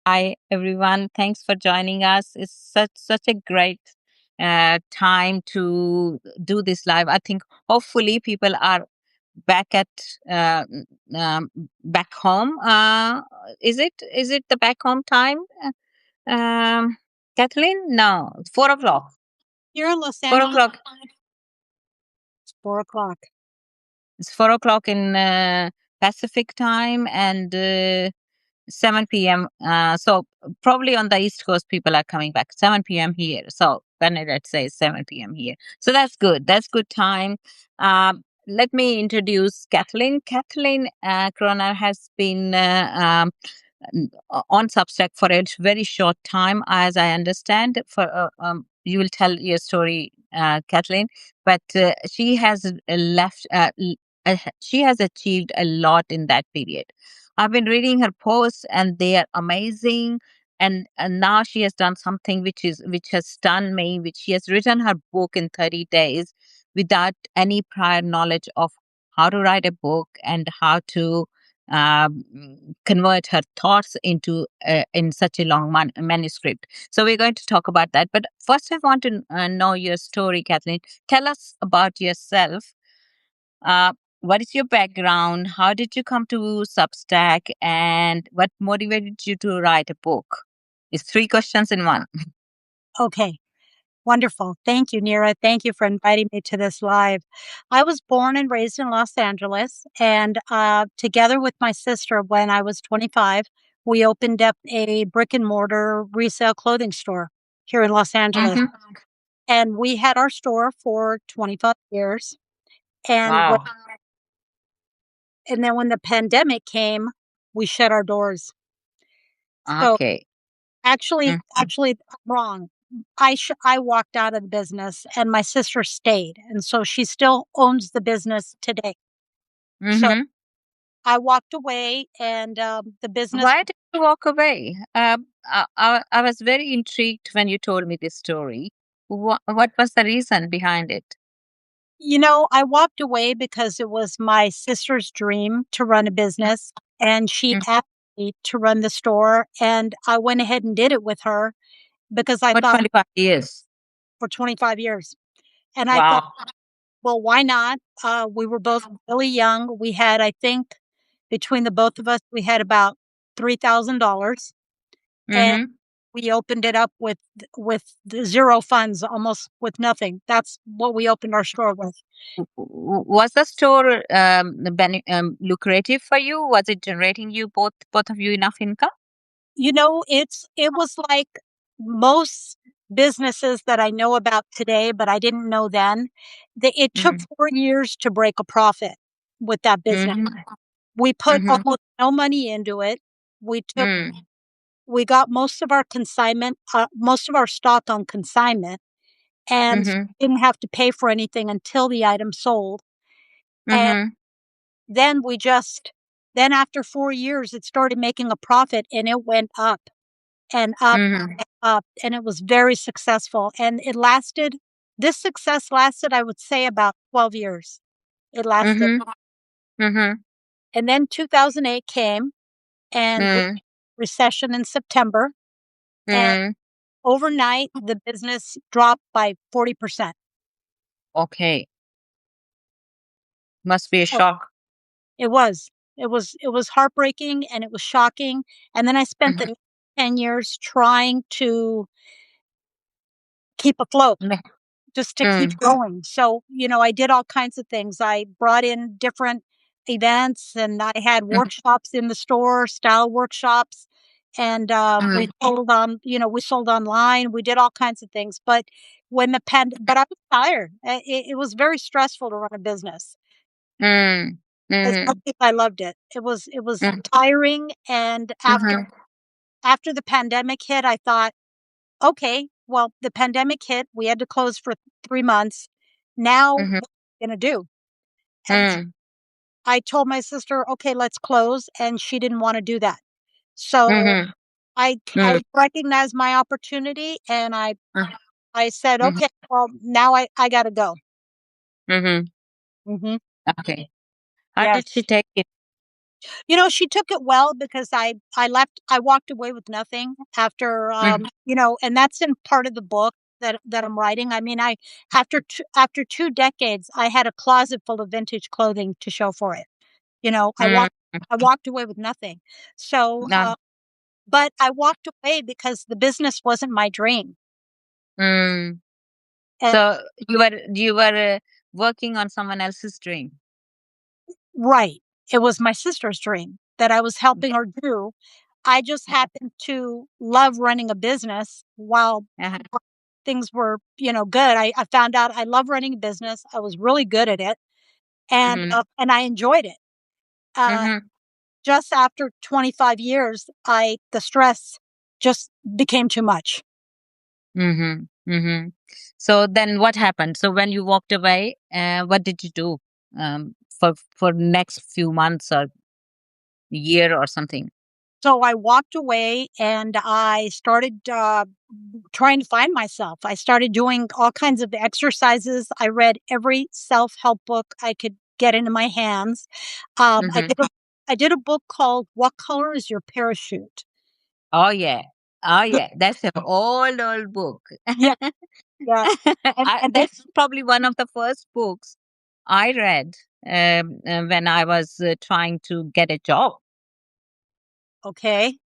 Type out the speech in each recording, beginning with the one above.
Hi, everyone. Thanks for joining us. It's such a great time to do this live. I think hopefully people are back at uh, back home. Is it the back home time? Kathleen? No, 4 o'clock. Here in Los 4 o'clock. it's 4 o'clock. It's 4 o'clock in Pacific time and 7 p.m. So probably on the East Coast, people are coming back 7 p.m. here. So Bernadette says 7 p.m. here. So that's good. That's good time. Let me introduce Kathleen. Kathleen Croner has been on Substack for a very short time, as I understand. You will tell your story, Kathleen, but she has she has achieved a lot in that period. I've been reading her posts and they are amazing. And now she has done something which has stunned me, which she has written her book in 30 days without any prior knowledge of how to write a book and how to um, convert her thoughts into in such a long manuscript. So we're going to talk about that. But first, I want to know your story, Kathleen. Tell us about yourself. Uh, what is your background? How did you come to Substack? And what motivated you to write a book? It's three questions in one. Okay, wonderful. Thank you, Neera. Thank you for inviting me to this live. I was born and raised in Los Angeles, and together with my sister, when I was 25, we opened up a brick and mortar resale clothing store here in Los Angeles. Hmm. And we had our store for 25 years. And Wow. and then when the pandemic came, we shut our doors. So Okay. actually, I'm wrong. I walked out of the business and my sister stayed, and so she still owns the business today. So Mm-hmm. I walked away, and the business. Why did you walk away? I was very intrigued when you told me this story. What was the reason behind it? I walked away because it was my sister's dream to run a business, and she Mm. asked me to run the store, and I went ahead and did it with her because I For thought 25 years. for 25 years, and I thought, Wow. well, why not? We were both really young. We had, I think, between the both of us, we had about $3,000, and Mm-hmm. we opened it up with the zero funds, almost with nothing. That's what we opened our store with. Was the store lucrative for you? Was it generating you both of you enough income? It was like most businesses that I know about today, but I didn't know then. It took Mm-hmm. 4 years to break a profit with that business. Mm-hmm. We put Mm-hmm. almost no money into it. We took Mm-hmm. we got most of our consignment, most of our stock on consignment, and so Mm-hmm. we didn't have to pay for anything until the item sold. And Mm-hmm. then then after 4 years, it started making a profit, and it went up and up Mm-hmm. and up, and it was very successful. And this success lasted, I would say, about 12 years. It lasted. Mm-hmm. Mm-hmm. And then 2008 came, and we Mm-hmm. recession in September, and Mm-hmm. overnight the business dropped by 40%. Okay. Must be a So shock. it was. It was heartbreaking, and it was shocking. And then I spent the Mm-hmm. next 10 years trying to keep afloat, just to keep going. So, I did all kinds of things. I brought in different events, and I had workshops in the store, style workshops, and we sold online. We did all kinds of things. But but I was tired. It was very stressful to run a business. Mm-hmm. As Mm-hmm. much as I loved it, it was tiring. And Mm-hmm. after the pandemic hit, I thought, okay, well, the pandemic hit. We had to close for 3 months. Now, what Mm-hmm. are we gonna do? And Mm-hmm. I told my sister, okay, let's close. And she didn't want to do that. So Mm-hmm. I recognized my opportunity, and I said, Mm-hmm. okay, well, now I gotta go. Mm-hmm. Hmm. Okay. How Yes. did she take it? She took it well because I walked away with nothing after, Mm, and that's in part of the book that I'm writing. I mean, after 2 decades, I had a closet full of vintage clothing to show for it. You know, I mm, walked I walked away with nothing. So, no, but I walked away because the business wasn't my dream. mm. And So you were working on someone else's dream. right, it was my sister's dream that I was helping her do. I just happened to love running a business while Uh-huh. things were, good. I found out I love running a business. I was really good at it, Mhm, and I enjoyed it. Uh, mhm, just after 25 years, the stress just became too much. mhm, mhm. So then what happened? So when you walked away, what did you do for next few months or year or something? So I walked away and I started trying to find myself. I started doing all kinds of exercises. I read every self help book I could get into my hands. Um, I Mhm. did a, I did a book called "What Color Is Your Parachute?" Oh yeah. Oh yeah. That's an old book. Yeah, yeah, and then That's probably one of the first books I read when I was trying to get a job. okay.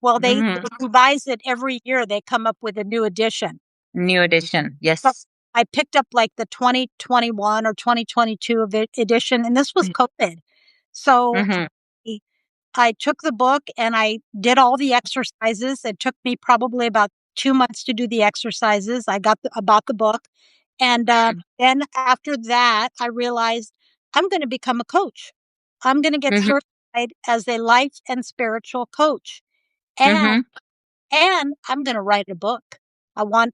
Well, they Hmm. revise it every year. They come up with a new edition. New edition. So Yes. I picked up like the 2021 or 2022 of edition, and this was COVID. So Mm-hmm. I took the book and I did all the exercises. It took me probably about 2 months to do the exercises. I bought the book, and, then after that, I realized I'm gonna become a coach. I'm gonna get Mm-hmm. certified as a life and spiritual coach, and Mm-hmm. I'm gonna write a book.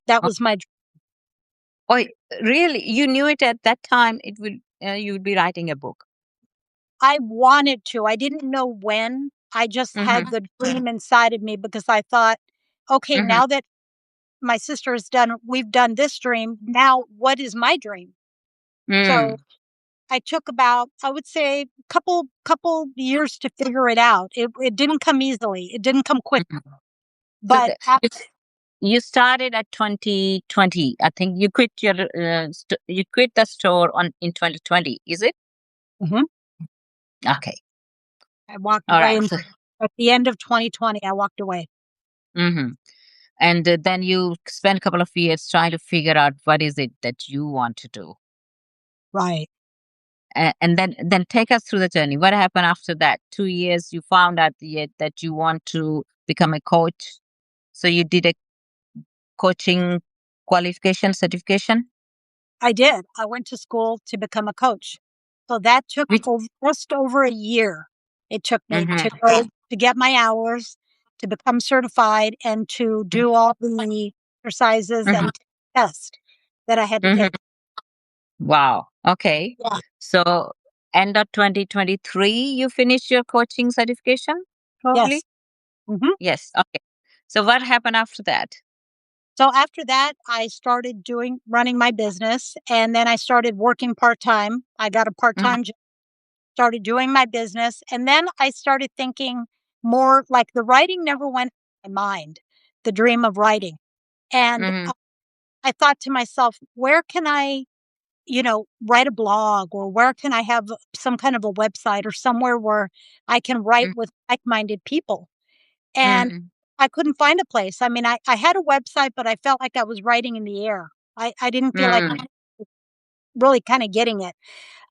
That was my Oh, really? You knew it at that time. You would be writing a book. I wanted to. I didn't know when. I just had Mm-hmm. the dream inside of me because I thought, "Okay, Mm-hmm. now that my sister has done we've done this dream. Now what is my dream?" So Mm. I took about, I would say, couple years to figure it out. It didn't come easily. It didn't come quick. Mhm. So But you started at 2020. I think you quit you quit the store on in 2020. Is it? Mhm. Okay. I walked All away right. So, at the end of 2020. I walked away. mhm. And then you spend a couple of years trying to figure out what is it that you want to do. Right. And then take us through the journey. What happened after that? 2 years, you found out that you want to become a coach. So you did a coaching qualification certification. I did. I went to school to become a coach. So that took Which, just over a year. It took me to mm-hmm, go to get my hours, to become certified, and to do all the exercises mm-hmm, and tests that I had to mm-hmm. take. Wow. Okay. Yeah. So end of 2023, you finished your coaching certification, Yes. probably? Mhm. Yes. Okay. So what happened after that? So after that, I started running my business, and then I started working part-time. I got a Mm-hmm, part-time job, started doing my business, and then I started thinking more like the writing never went out of my mind, the dream of writing. And mm-hmm, I thought to myself, where can I, write a blog, or where can I have some kind of a website or somewhere where I can write with like-minded people? And mm-hmm, I couldn't find a place. I mean, I had a website, but I felt like I was writing in the air. I didn't feel like mm-hmm, really kind of getting it.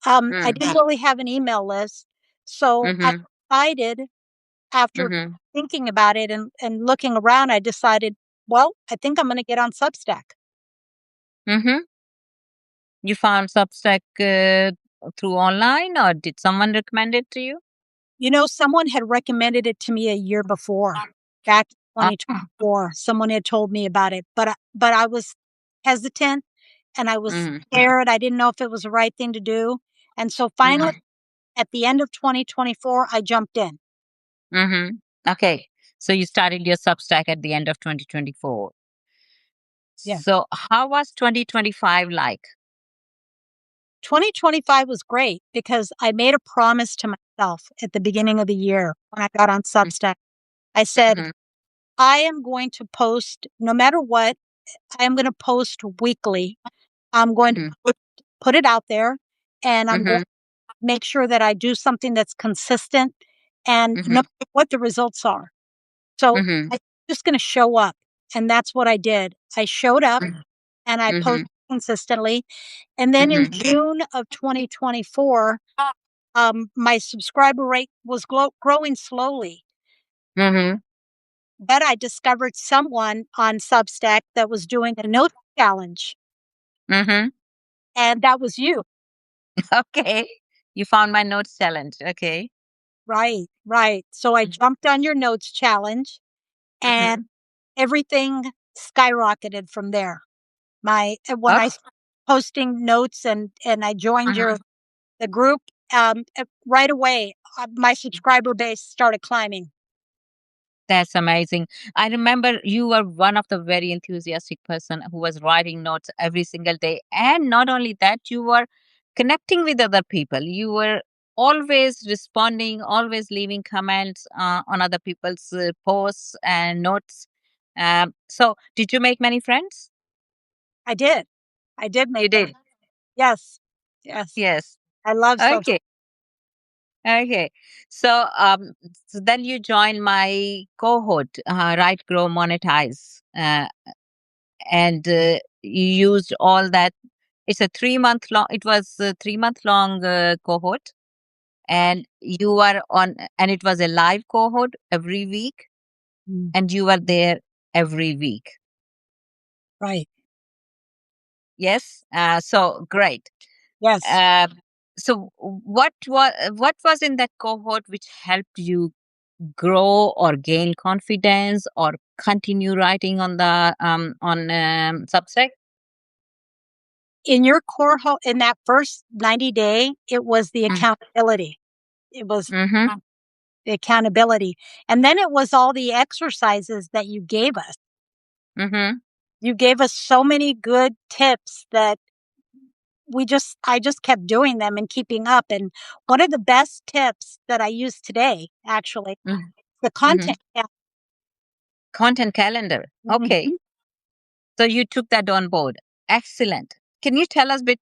I didn't really have an email list. So I mm-hmm, decided, after mm-hmm, thinking about it and looking around, I decided, well, I think I'm going to get on Substack. mm-hmm. You found Substack through online, or did someone recommend it to you? Someone had recommended it to me a year before, back in Ah, 2024. Someone had told me about it, but I was hesitant and I was mm-hmm, scared. I didn't know if it was the right thing to do. And so finally, mm-hmm, at the end of 2024, I jumped in. mm-hmm. Okay. So you started your Substack at the end of 2024. Yeah. So how was 2025 like? 2025 was great because I made a promise to myself at the beginning of the year when I got on Substack. I said, Mm-hmm. I am going to post no matter what, I am going to post weekly. I'm going to Mm-hmm. put it out there and I'm going Mm-hmm. to make sure that I do something that's consistent and no Mm-hmm. matter what the results are. So Mm-hmm. I'm just going to show up. And that's what I did. I showed up and I Mm-hmm. posted consistently. And then in Mm-hmm. June of 2024, my subscriber rate was growing slowly. Mm-hmm. But I discovered someone on Substack that was doing a note challenge, Mm-hmm. and that was you. Okay. You found my notes challenge. Okay. Right, right. So I jumped on your notes challenge, and Mm-hmm. everything skyrocketed from there. When I Oh. started posting notes and I joined Mhm. the group, right away, my subscriber base started climbing. That's amazing. I remember you were one of the very enthusiastic person who was writing notes every single day. And not only that, you were connecting with other people. You were always responding, always leaving comments on other people's posts and notes. So, did you make many friends? I did. I did You make did. yes, yes. Yes. I love social. Okay. Okay. So then you join my cohort, Write, Grow, Monetize. And you used all that. It's a 3 month long, it was a 3 month long cohort, and you are on, and it was a live cohort every week, Mm, and you were there every week. right. Yes. So great. Yes. uh, so what was in that cohort which helped you grow or gain confidence or continue writing on the on Substack? In that first 90-day, it was the accountability. It was Mm-hmm. the accountability. And then it was all the exercises that you gave us. Mm-hmm. You gave us so many good tips that I just kept doing them and keeping up. And one of the best tips that I use today, actually, the Mm-hmm. content. Yeah. Content calendar. Okay. Mhm. So you took that on board. Excellent. Can you tell us bit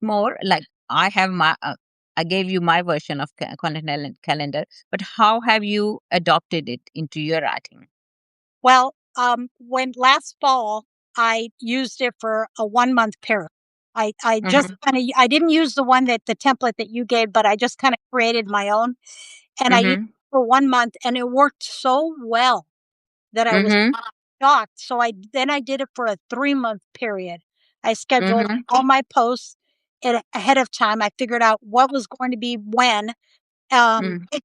more? Like I gave you my version of content calendar, but how have you adopted it into your writing? Well, when last fall, I used it for a 1 month period. I just Mm-hmm. kind of, I didn't use the template that you gave, but I just kind of created my own and I used Mm-hmm. it for 1 month and it worked so well that I was Mm-hmm. shocked. So I did it for a 3 month period. I scheduled Mm-hmm. all my posts ahead of time. I figured out what was going to be when. Um, Mm.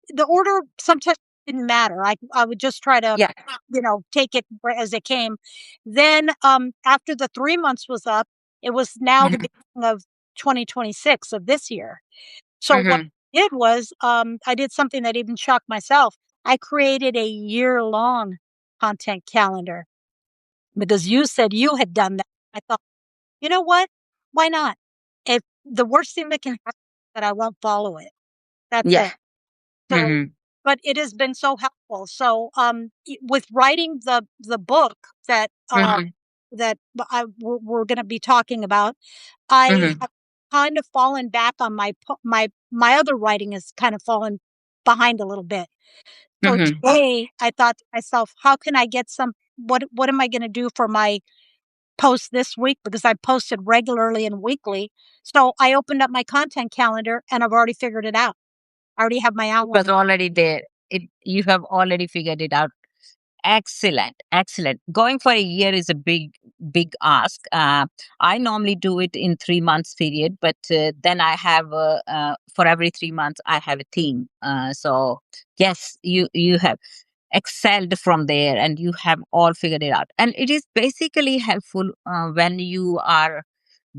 the order sometimes didn't matter. I would just try to, Yeah. take it as it came. Then, after the 3 months was up, it was now the Mm-hmm. beginning of 2026 of this year. So what Mm-hmm. I did was, I did something that even shocked myself. I created a year-long content calendar because you said you had done that. I thought, "You know what? Why not? If the worst thing that can happen is that I won't follow it. That's Yeah. it." So Mm-hmm. but it has been so helpful. So, with writing the book Mm-hmm. that we're going to be talking about, I Mm-hmm. have kind of fallen back on my other writing has kind of fallen behind a little bit. So Mm-hmm. today I thought to myself, how can I get what am I going to do for my post this week because I posted regularly and weekly. So I opened up my content calendar and I've already figured it out. I already have my It was outline. already there. You have already figured it out. Excellent, excellent. Going for a year is a big ask. I normally do it in 3 months period, but then I have for every 3 months I have a theme. So yes, you have excelled from there, and you have all figured it out. And it is basically helpful when you are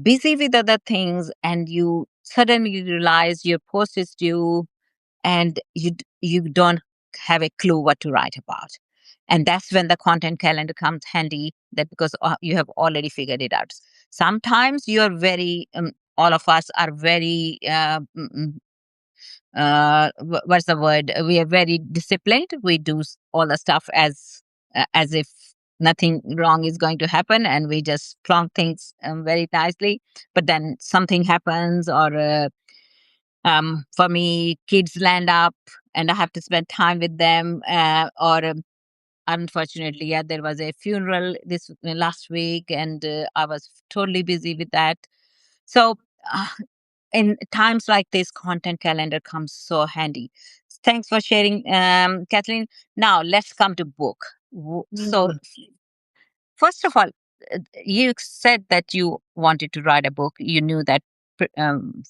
busy with other things and you suddenly realize your post is due and you don't have a clue what to write about, and that's when the content calendar comes handy, that because you have already figured it out. Sometimes you're very all of us are very what's the word, we are very disciplined. We do all the stuff as if nothing wrong is going to happen, and we just plonk things very nicely. But then something happens, or for me, kids land up and I have to spend time with them, or unfortunately, yeah, there was a funeral this last week, and I was totally busy with that. So uh, in times like this, content calendar comes so handy. Thanks for sharing, Kathleen. Now let's come to book. So first of all, you said that you wanted to write a book. You knew that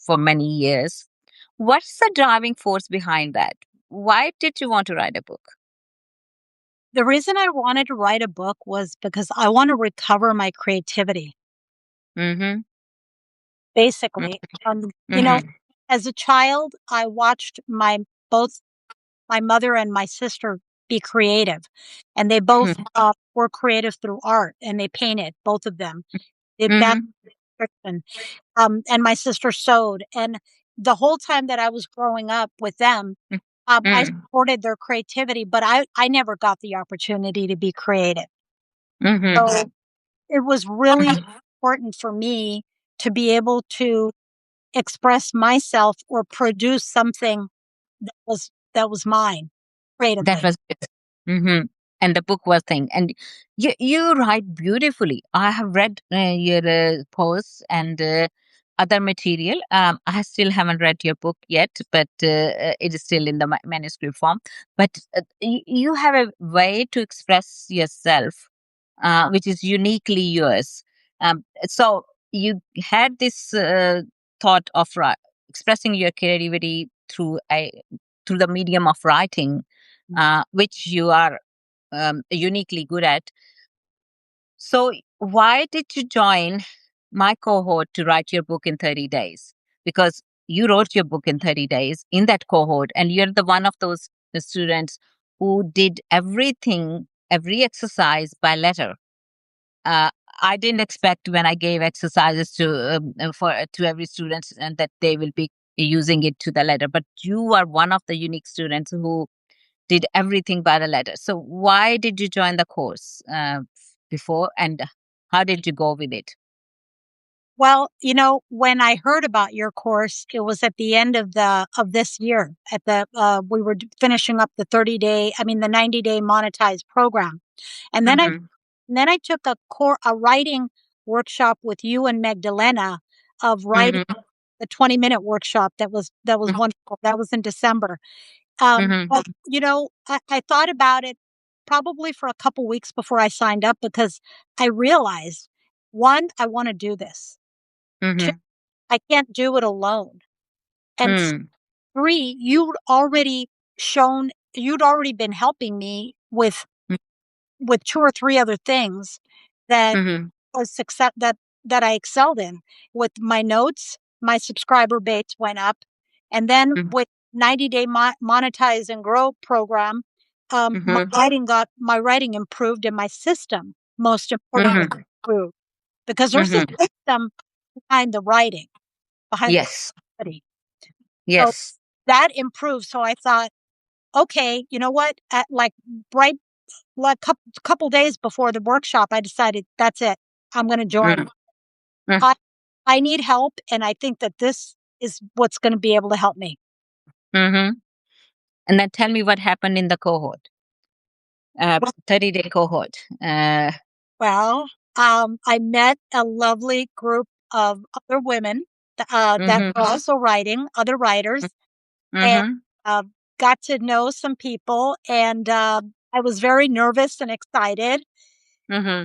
for many years. What's the driving force behind that? Why did you want to write a book? The reason I wanted to write a book was because I want to recover my creativity, Mm-hmm. basically. You know, Mm-hmm. as a child, I watched both my mother and my sister be creative, and they both were creative through art, and they painted, both of them. Did that, Mm-hmm. and my sister sewed, and the whole time that I was growing up with them, I Mm-hmm. supported their creativity, but I never got the opportunity to be creative. Mm-hmm. So it was really important for me to be able to express myself or produce something that was mine That creatively. was it. Hmm. And the book was thing. And you write beautifully. I have read your posts and other material. I still haven't read your book yet, but it is still in the manuscript form. But you have a way to express yourself, which is uniquely yours. So you had this thought of expressing your creativity through the medium of writing, which you are uniquely good at. So, why did you join my cohort to write your book in 30 days? Because you wrote your book in 30 days in that cohort, and you're the one of those students who did everything, every exercise by letter. uh, I didn't expect when I gave exercises to every student and that they will be using it to the letter. But you are one of the unique students who did everything by the letter. So why did you join the course before, and how did you go with it? Well, when I heard about your course, it was at the end of this year. At the we were finishing up the 30-day, I mean the 90-day monetized program, and then I Mm-hmm. and then I took a writing workshop with you and Magdalena of writing Mm-hmm. the 20-minute workshop. That was wonderful. That was in December. Mm-hmm. But I thought about it probably for a couple weeks before I signed up because I realized, one, I want to do this. Two, Mm-hmm. I can't do it alone. And three, you'd already been helping me with two or three other things that Mm-hmm. was success that I excelled in. With my notes, my subscriber base went up, and then with 90-day monetize and grow program, Mm-hmm. my writing improved, and my system, most importantly, Mm-hmm. improved because there's a Mm-hmm. system behind the writing, behind the Yes. study. So Yes. that improved. So I thought, okay, you know what? At right like couple days before the workshop, I decided that's it. I'm going to join. Mm-hmm. I I need help, and I think that this is what's going to be able to help me. Mm-hmm. And then tell me what happened in the cohort, Well, 30-day cohort. well, I met a lovely group of other women that Mm-hmm. were also writing, other writers, and Mm-hmm. uh, got to know some people. And I was very nervous and excited. Mm-hmm.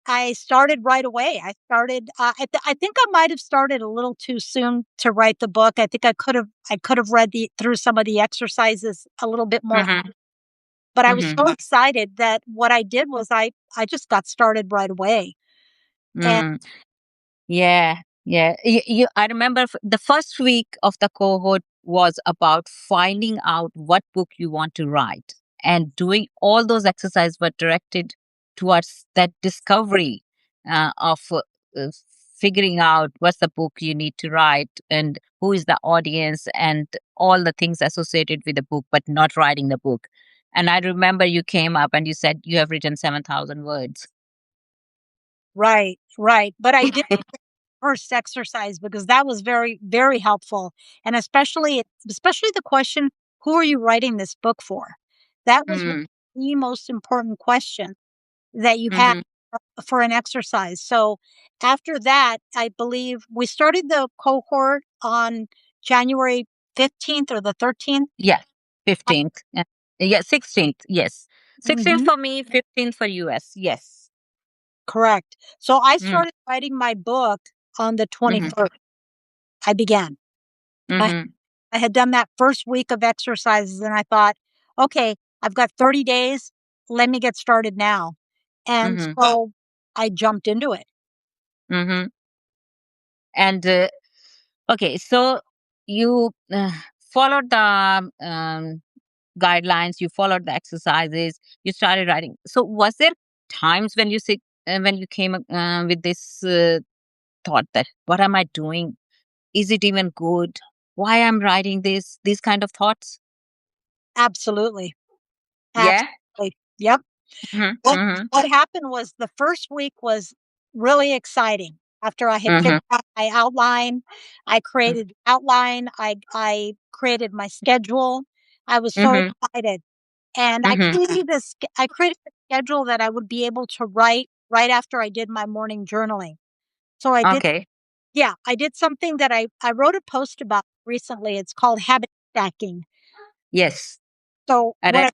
I started right away. I started. I think I might have started a little too soon to write the book. I think I could have read through some of the exercises a little bit more. Mm-hmm. But I was Mm-hmm. so excited that what I did was I just got started right away. And Mm. Yeah, yeah. I remember the first week of the cohort was about finding out what book you want to write, and doing all those exercises were directed towards that discovery of figuring out what's the book you need to write and who is the audience and all the things associated with the book, but not writing the book. And I remember you came up and you said you have written 7,000 words. Right, right. But I did first exercise because that was very, very helpful. And especially the question, who are you writing this book for? That was Mm-hmm. the most important question that you have Mm-hmm. for an exercise. So after that, I believe we started the cohort on January 15th or the 13th. Yeah, 15th. Yeah, 16th. Yes. 16th Mhm. for me, 15th for US. Yes. Correct. So I Mm-hmm. started writing my book on the Mm-hmm. 21st. I began. I Mm-hmm. I had done that first week of exercises and I thought, okay, I've got 30 days. Let me get started now. And Mm-hmm. so I jumped into it. Mm-hmm. And okay, so you followed the guidelines, you followed the exercises, you started writing. So was there times when you came with this thought that what am I doing? Is it even good? Why I'm writing this? These kind of thoughts. Absolutely. Yeah. Absolutely. Yep. Mm-hmm. What Mm-hmm. what happened was the first week was really exciting. After I had Mm-hmm. figured out my outline, I created the outline, I created my schedule. I was so Mm-hmm. excited. And Mm-hmm. I created a schedule that I would be able to write right after I did my morning journaling. So Okay. I did something that I wrote a post about recently. It's called habit stacking. Yes. So All right.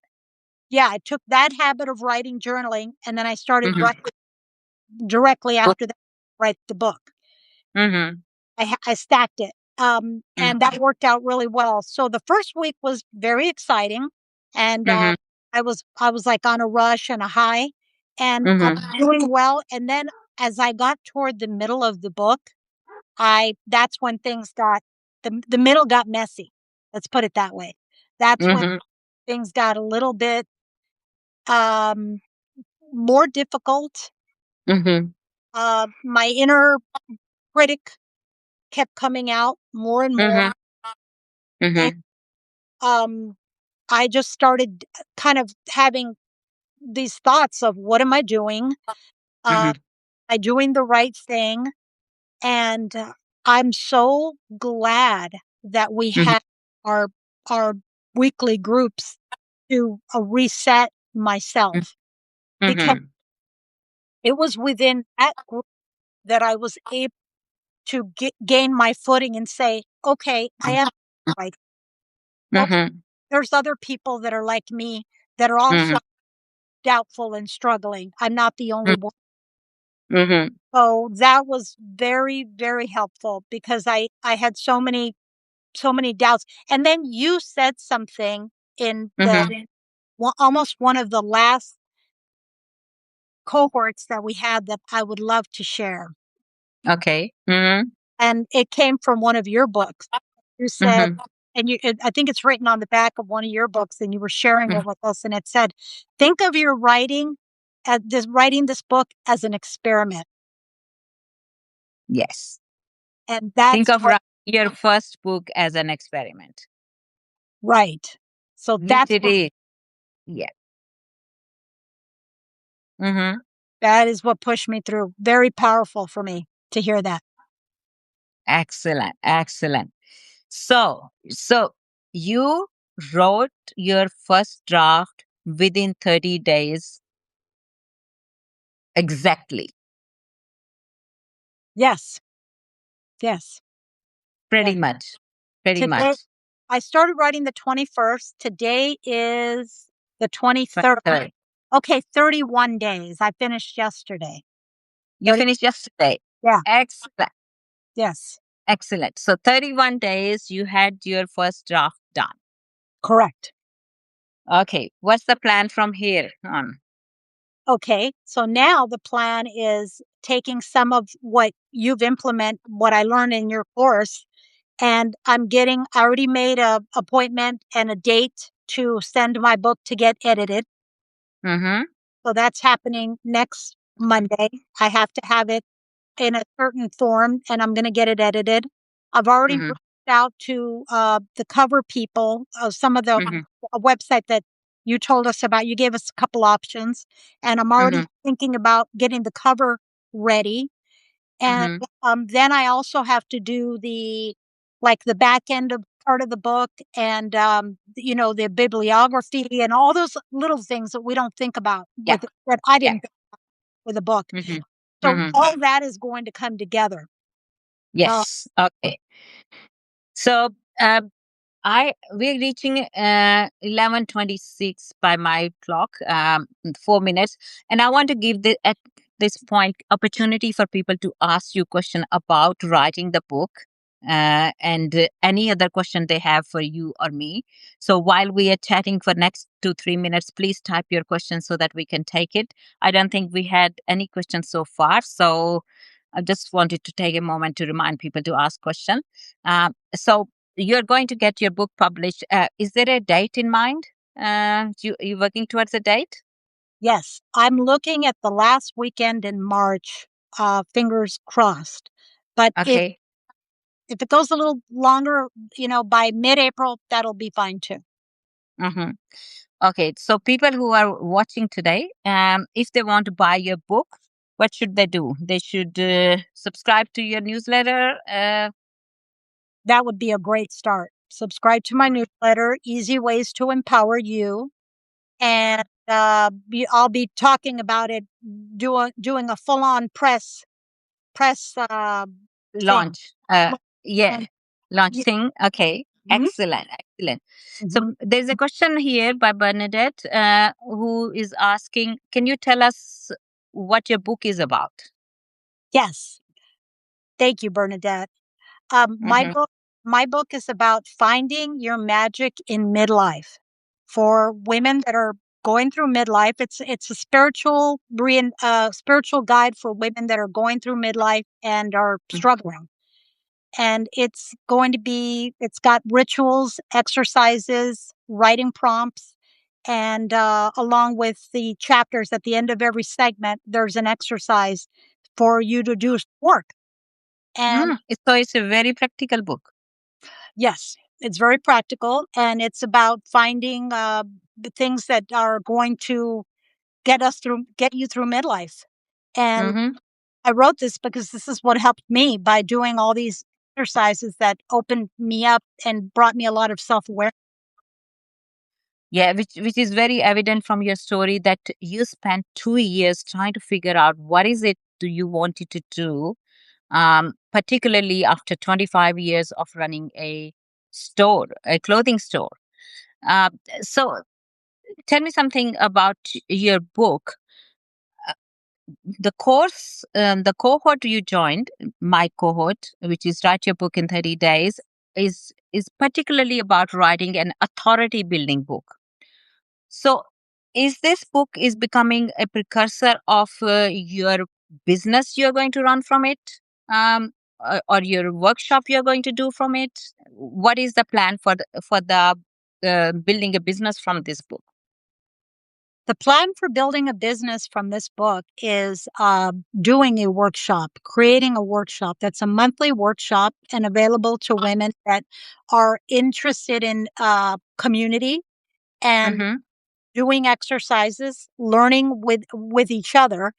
I took that habit of writing journaling and then I started Mm-hmm. writing directly after that, write the book. Mm-hmm. I stacked it, and that worked out really well. So the first week was very exciting, and Mm-hmm. I was like on a rush and a high, and I Mm-hmm. was doing well. And then as I got toward the middle of the book, I that's when things got the middle got messy. Let's put it that way. That's when Mm-hmm. things got a little bit um, more difficult. Mm-hmm. My inner critic kept coming out more and more, Mm-hmm. and Mm-hmm. um, I just started kind of having these thoughts of what am I doing? Mm-hmm. Am I doing the right thing? And I'm so glad that we Mm-hmm. had our our weekly groups to reset myself because Mm-hmm. it was within that group that I was able to gain my footing and say, okay, I am right. Okay, Mm-hmm. there's other people that are like me that are also Mm-hmm. doubtful and struggling. I'm not the only one. Mm-hmm. So that was very, very helpful because I had so many doubts. And then you said something in the Mm-hmm. almost one of the last cohorts that we had that I would love to share. Okay. Mm-hmm. And it came from one of your books. You said, Mm-hmm. I think it's written on the back of one of your books, and you were sharing it with us, and it said, "Think of your writing this book as an experiment," Yes. and Think that's of what your first book as an experiment, right. So which it is. Yeah. Mm-hmm. that is what pushed me through. Very powerful for me to hear that. Excellent. Excellent. So you wrote your first draft within 30 days exactly. Yes, yes, Pretty yes. much. Pretty Today, much. I started writing the 21st. Today is the 23rd. 23rd. Okay, 31 days. I finished yesterday. You 30, finished yesterday. yeah, Excellent. yes, Excellent. So 31 days you had your first draft done. correct. Okay. What's the plan from here on? Okay, so now the plan is taking some of what I learned in your course, and I already made a appointment and a date to send my book to get edited. Mm-hmm. So that's happening next Monday. I have to have it. in a certain form, and I'm going to get it edited. I've already Mhm. reached out to the cover people of some of the Mhm. a website that you told us about. You gave us a couple options, and I'm already Mhm. thinking about getting the cover ready. And Mhm. then I also have to do the like the back end of part of the book and the bibliography and all those little things that we don't think about Yeah. with that I Yeah. didn't think with a book. Mhm. So Mhm. all that is going to come together. Uh, Yes. Okay. So, uh, we're reaching 11:26 by my clock, 4 minutes, and I want to give at this point opportunity for people to ask you question about writing the book, and any other question they have for you or me. So while we are chatting for next 2-3 minutes, please type your question so that we can take it. I don't think we had any questions so far, so I just wanted to take a moment to remind people to ask question. So you're going to get your book published. Is there a date in mind? You working towards a date? yes, I'm looking at the last weekend in March. Fingers crossed. But Okay. if it goes a little longer, by mid-April, that'll be fine too. Mm-hmm. Okay. So people who are watching today, if they want to buy your book, what should they do? They should subscribe to your newsletter. That would be a great start. Subscribe to my newsletter, Easy Ways to Empower You. And I'll be talking about it, doing a full on press thing. Launch. Yeah, And launch yeah, thing. Okay, mhm, excellent, excellent. mhm. So there's a question here by Bernadette, who is asking, can you tell us what your book is about? Yes, thank you, Bernadette. Um, my Mm-hmm. book, my book is about finding your magic in midlife for women that are going through midlife. It's a spiritual guide for women that are going through midlife and are struggling. And it's got rituals, exercises, writing prompts, and along with the chapters at the end of every segment, there's an exercise for you to do work. And So it's a very practical book. yes, it's very practical, and it's about finding the things that are going to get you through midlife. And Mm-hmm. I wrote this because this is what helped me by doing all these exercises that opened me up and brought me a lot of self-awareness. Yeah, which is very evident from your story that you spent 2 years trying to figure out what is it do you wanted to do, particularly after 25 years of running a store, a clothing store. Uh, so tell me something about your book. Uh, the cohort you joined, my cohort, which is write your book in 30 days, is particularly about writing an authority building book. So, is this book is becoming a precursor of your business you're going to run from it, or your workshop you're going to do from it? What is the plan for the building a business from this book? The plan for building a business from this book is doing a workshop, creating a workshop that's a monthly workshop and available to women that are interested in community and Mm-hmm. doing exercises, learning with each other,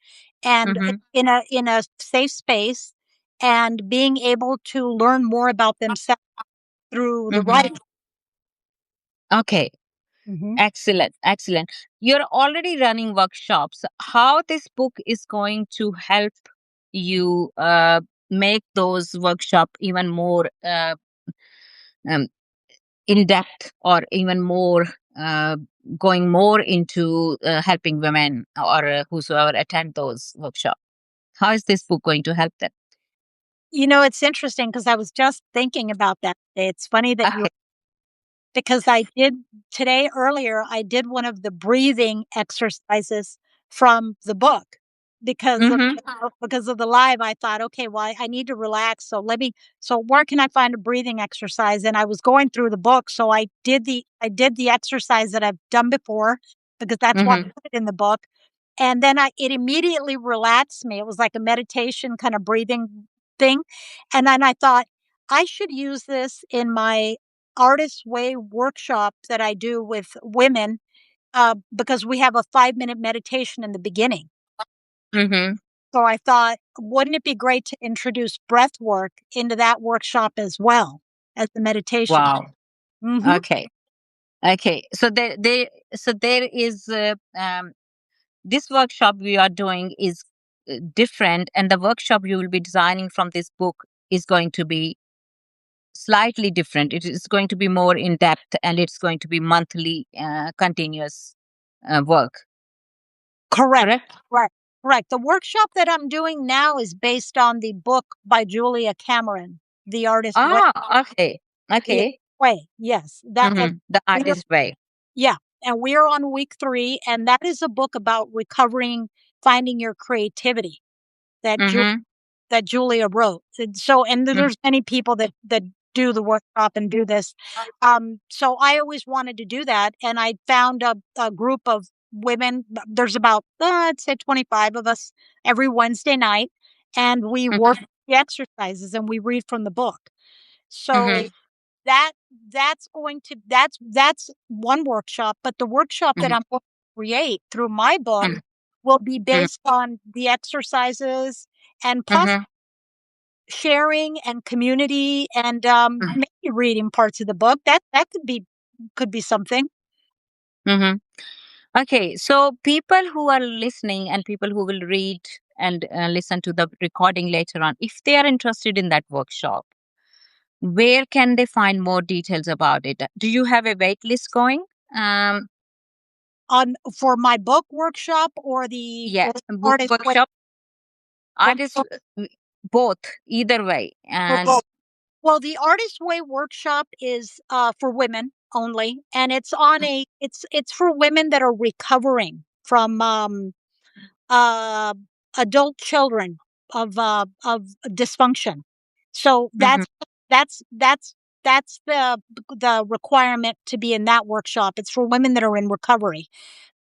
and Mm-hmm. in a safe space, and being able to learn more about themselves through the Mm-hmm. writing. Okay. Mhm. Excellent, excellent. You're already running workshops. How this book is going to help you make those workshop even more um, in depth, or even more uh, going more into helping women or whosoever attend those workshops? How is this book going to help them? It's interesting because I was just thinking about that today. It's funny that you Okay. because I did today earlier, I did one of the breathing exercises from the book because of Mm-hmm. because of the live. I thought, okay, well, I need to relax. So where can I find a breathing exercise? And I was going through the book. So I did the exercise that I've done before because that's why I Mm-hmm. put it in the book. And then it immediately relaxed me. It was like a meditation kind of breathing thing. And then I thought I should use this in my Artist Way workshop that I do with women, because we have a 5-minute meditation in the beginning. Mm-hmm. So I thought, wouldn't it be great to introduce breath work into that workshop as well as the meditation? Wow. Hmm. Okay. Okay. So there is this workshop we are doing is different, and the workshop you will be designing from this book is going to be slightly different. It is going to be more in depth, and it's going to be monthly, continuous work. Correct. Correct? Right. Right. The workshop that I'm doing now is based on the book by Julia Cameron, The Artist Way. Ah, okay. The Okay. Way. Yes. That and The we're artist way. yeah, and we're on week 3, and that is a book about recovering, finding your creativity that Mm-hmm. Julia wrote. And there's many people that do the workshop and do this. So I always wanted to do that, and I found a group of women. There's about I'd say 25 of us every Wednesday night, and we work Mm-hmm. the exercises and we read from the book. So Mm-hmm. that that's one workshop, but the workshop that Mm-hmm. I'm going to create through my book will be based on the exercises and possibly Mm-hmm. sharing and community and maybe reading parts of the book. That could be something. Mm-hmm. Okay, so people who are listening and people who will read and listen to the recording later on, if they are interested in that workshop, where can they find more details about it? Do you have a wait list going? Um, On For my book workshop or the yeah, book artist way workshop, artist, workshop both, either way. for And both. Well, the Artist Way workshop is for women only, and it's for women that are recovering from uh, adult children of dysfunction. So Mhm, that's that's the requirement to be in that workshop. It's for women that are in recovery.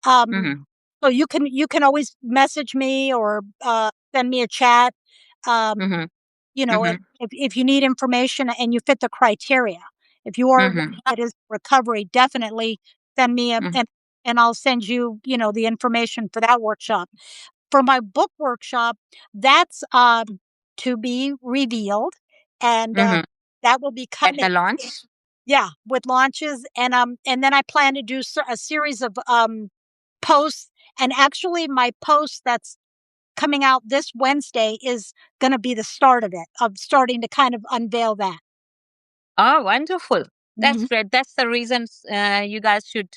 Um, mhm, so you can always message me or send me a chat. Um, mhm, you know, mhm, if you need information and you fit the criteria, if you are a woman mhm, that is in recovery, definitely send me mhm, and I'll send you, the information for that workshop. For my book workshop, that's to be revealed, and mhm. that will be At coming. the launch? Yeah, with launches, and then I plan to do a series of posts. And actually, my post that's coming out this Wednesday is going to be the start of it, of starting to kind of unveil that. Oh, wonderful. That's Mhm. great. That's the reason you guys should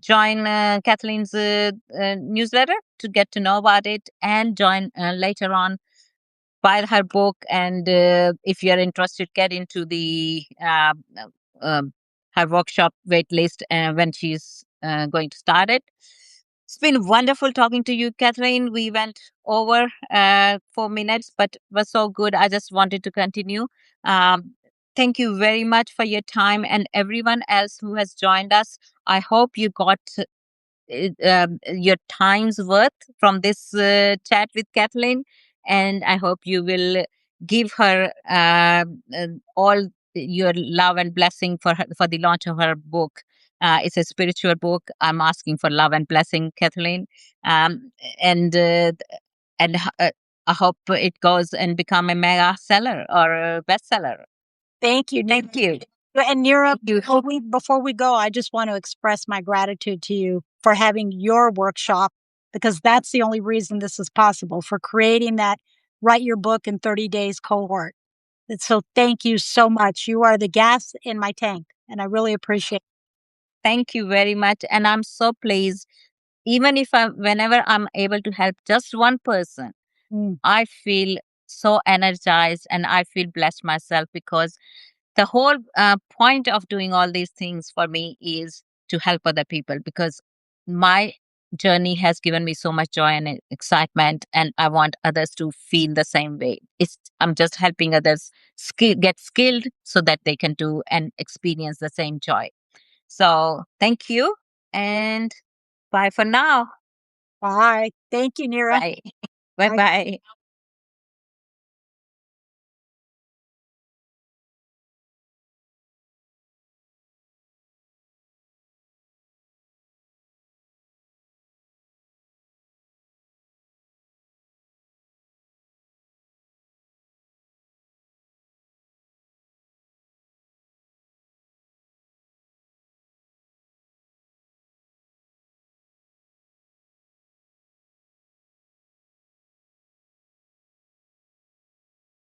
join Kathleen's newsletter to get to know about it and join later on, buy her book. And if you're interested, get into the um, her workshop wait list when she's going to start it. It's been wonderful talking to you, Kathleen. We went over 4 minutes, but was so good. I just wanted to continue. Um, thank you very much for your time, and everyone else who has joined us. I hope you got your time's worth from this chat with Kathleen, and I hope you will give her all your love and blessing for for the launch of her book. It's a spiritual book. I'm asking for love and blessing, Kathleen, um, and uh, and I hope it goes and become a mega seller or a bestseller. Thank you, Thank you. And Neera, Thank you. before we go, I just want to express my gratitude to you for having your workshop, because that's the only reason this is possible, for creating that write your book in 30 days cohort. And so thank you so much. You are the gas in my tank, and I really appreciate Thank you very much, and I'm so pleased. Even if whenever I'm able to help just one person, it. Mm. I feel so energized and I feel blessed myself, because the whole point of doing all these things for me is to help other people, because my journey has given me so much joy and excitement, and I want others to feel the same way. I'm just helping others get skilled so that they can do and experience the same joy. So thank you, and bye for now. Bye. Thank you, Neera. Bye. Bye Bye. bye.